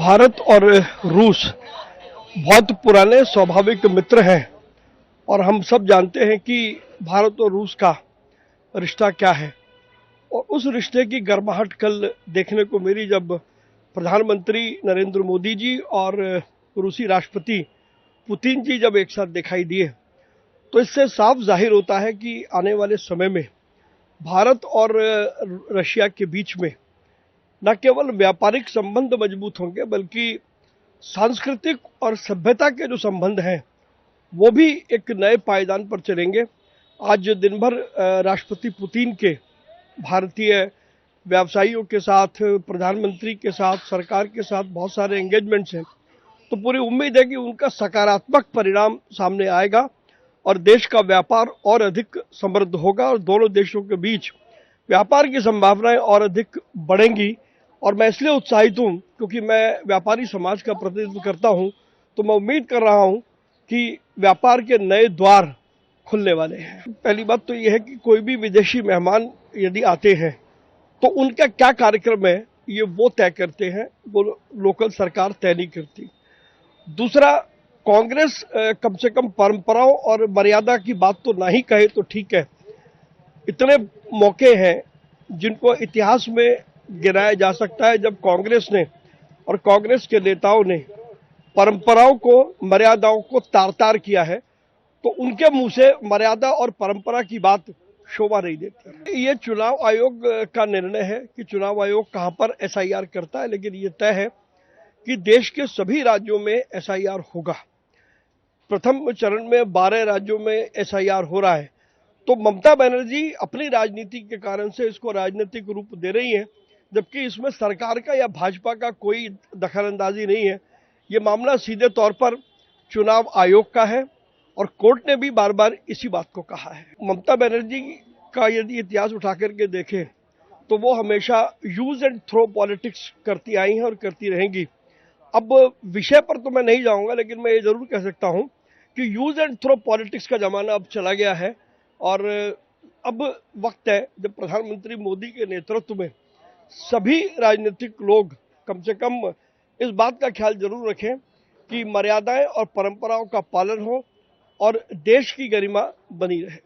भारत और रूस बहुत पुराने स्वाभाविक मित्र हैं और हम सब जानते हैं कि भारत और रूस का रिश्ता क्या है। और उस रिश्ते की गर्माहट कल देखने को मिली जब प्रधानमंत्री नरेंद्र मोदी जी और रूसी राष्ट्रपति पुतिन जी जब एक साथ दिखाई दिए, तो इससे साफ जाहिर होता है कि आने वाले समय में भारत और रशिया के बीच में न केवल व्यापारिक संबंध मजबूत होंगे बल्कि सांस्कृतिक और सभ्यता के जो संबंध हैं वो भी एक नए पायदान पर चलेंगे। आज दिन भर राष्ट्रपति पुतिन के भारतीय व्यवसायियों के साथ, प्रधानमंत्री के साथ, सरकार के साथ बहुत सारे एंगेजमेंट्स हैं, तो पूरी उम्मीद है कि उनका सकारात्मक परिणाम सामने आएगा और देश का व्यापार और अधिक समृद्ध होगा और दोनों देशों के बीच व्यापार की संभावनाएं और अधिक बढ़ेंगी। और मैं इसलिए उत्साहित हूं क्योंकि मैं व्यापारी समाज का प्रतिनिधित्व करता हूं, तो मैं उम्मीद कर रहा हूं कि व्यापार के नए द्वार खुलने वाले हैं। पहली बात तो यह है कि कोई भी विदेशी मेहमान यदि आते हैं तो उनका क्या कार्यक्रम है ये वो तय करते हैं, वो लोकल सरकार तय नहीं करती। दूसरा, कांग्रेस कम से कम परंपराओं और मर्यादा की बात तो ना ही कहे तो ठीक है। इतने मौके हैं जिनको इतिहास में गिनाया जा सकता है जब कांग्रेस ने और कांग्रेस के नेताओं ने परंपराओं को, मर्यादाओं को तार-तार किया है, तो उनके मुंह से मर्यादा और परंपरा की बात शोभा नहीं देती। ये चुनाव आयोग का निर्णय है कि चुनाव आयोग कहां पर एसआईआर करता है, लेकिन ये तय है कि देश के सभी राज्यों में एसआईआर होगा। प्रथम चरण में 12 राज्यों में एसआईआर हो रहा है, तो ममता बनर्जी अपनी राजनीति के कारण से इसको राजनीतिक रूप दे रही हैं, जबकि इसमें सरकार का या भाजपा का कोई दखलंदाजी नहीं है। ये मामला सीधे तौर पर चुनाव आयोग का है और कोर्ट ने भी बार बार इसी बात को कहा है। ममता बनर्जी का यदि इतिहास उठा करके देखें तो वो हमेशा यूज एंड थ्रो पॉलिटिक्स करती आई हैं और करती रहेंगी। अब विषय पर तो मैं नहीं जाऊंगा, लेकिन मैं ये जरूर कह सकता हूं कि यूज एंड थ्रो पॉलिटिक्स का जमाना अब चला गया है और अब वक्त है जब प्रधानमंत्री मोदी के नेतृत्व में सभी राजनीतिक लोग कम से कम इस बात का ख्याल जरूर रखें कि मर्यादाएं और परंपराओं का पालन हो और देश की गरिमा बनी रहे।